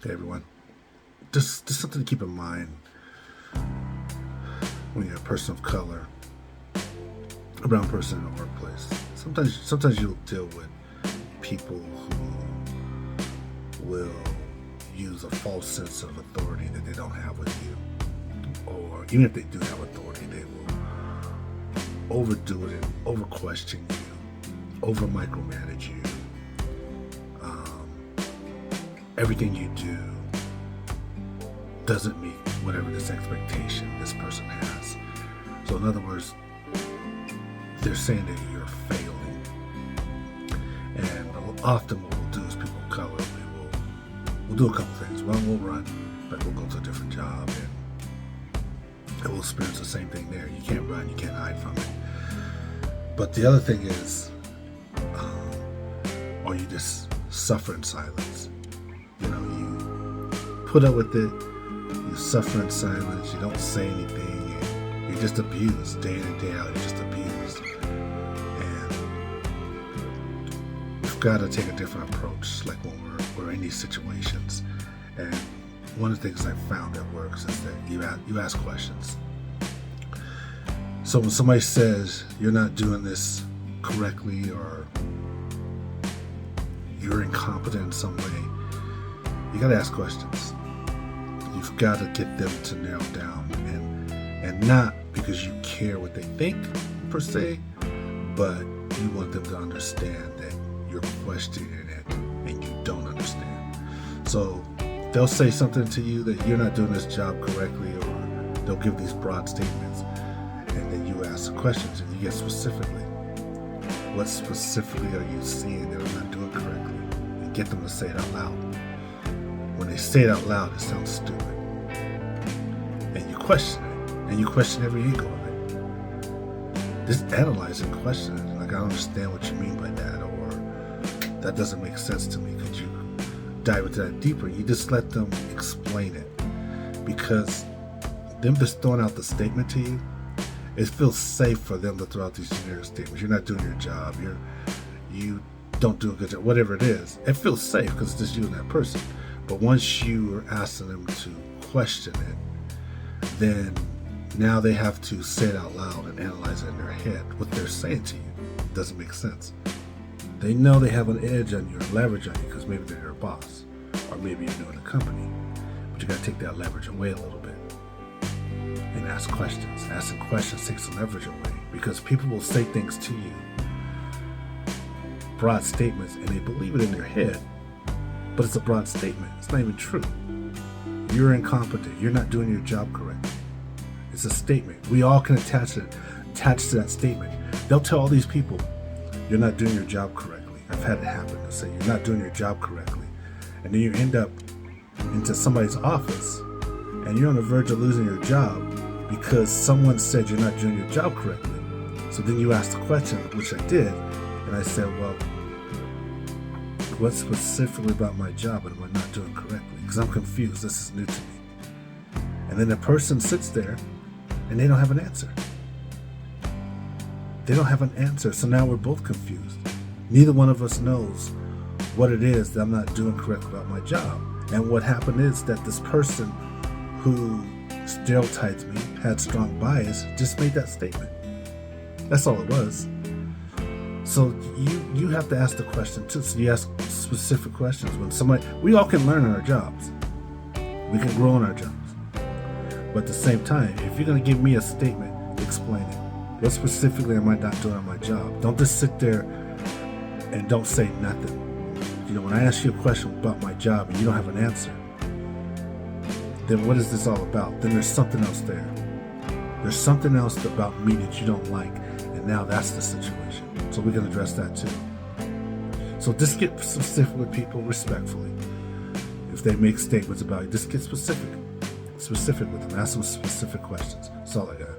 Hey everyone, just something to keep in mind when you're a person of color, a brown person in the workplace. Sometimes you'll deal with people who will use a false sense of authority that they don't have with you, or even if they do have authority, they will overdo it and over question you, over micromanage you. Everything you do doesn't meet whatever this expectation this person has. So in other words, they're saying that you're failing. And often what we'll do as people of color, we'll do a couple things. One, we'll run, but we'll go to a different job and we'll experience the same thing there. You can't run, you can't hide from it. But the other thing is, or you just suffer in silence. You know, you put up with it, you suffer in silence, you don't say anything, and you're just abused day in and day out. You're just abused. And we've got to take a different approach, like when we're in these situations. And one of the things I've found that works is that you ask questions. So when somebody says you're not doing this correctly or you're incompetent in some way, you got to ask questions. You've got to get them to narrow down, and not because you care what they think per se, but you want them to understand that you're questioning it and you don't understand. So they'll say something to you that you're not doing this job correctly, or they'll give these broad statements, and then you ask the questions and you get specifically. What specifically are you seeing that I'm not doing correctly? And get them to say it out loud. When they say it out loud, it sounds stupid. And you question it. And you question every ego of it. Just analyze and question it. Like, I don't understand what you mean by that, or that doesn't make sense to me. Could you dive into that deeper? You just let them explain it. Because them just throwing out the statement to you, it feels safe for them to throw out these generic statements. You're not doing your job. You don't do a good job. Whatever it is, it feels safe because it's just you and that person. But once you are asking them to question it, then now they have to say it out loud and analyze it in their head. What they're saying to you doesn't make sense. They know they have an edge on you, or leverage on you, because maybe they're your boss, or maybe you're new in the company. But you got to take that leverage away a little bit and ask questions. Asking questions takes the leverage away, because people will say things to you, broad statements, and they believe it in their head. But it's a broad statement. It's not even true. You're incompetent. You're not doing your job correctly. It's a statement. We all can attach to that statement. They'll tell all these people, you're not doing your job correctly. I've had it happen. They'll say, you're not doing your job correctly. And then you end up into somebody's office and you're on the verge of losing your job because someone said you're not doing your job correctly. So then you ask the question, which I did, and I said, well, what specifically about my job am I not doing correctly? Because I'm confused. This is new to me. And then the person sits there and they don't have an answer. They don't have an answer. So now we're both confused. Neither one of us knows what it is that I'm not doing correctly about my job. And what happened is that this person who stereotyped me, had strong bias, just made that statement. That's all it was. So you have to ask the question too. So you ask specific questions. We all can learn in our jobs. We can grow in our jobs. But at the same time, if you're going to give me a statement, explain it. What specifically am I not doing on my job? Don't just sit there and don't say nothing. You know, when I ask you a question about my job and you don't have an answer, then what is this all about? Then there's something else there. There's something else about me that you don't like, and now that's the situation. So we can address that too. So just get specific with people respectfully. If they make statements about you, just get specific with them. Ask them specific questions. That's all I got.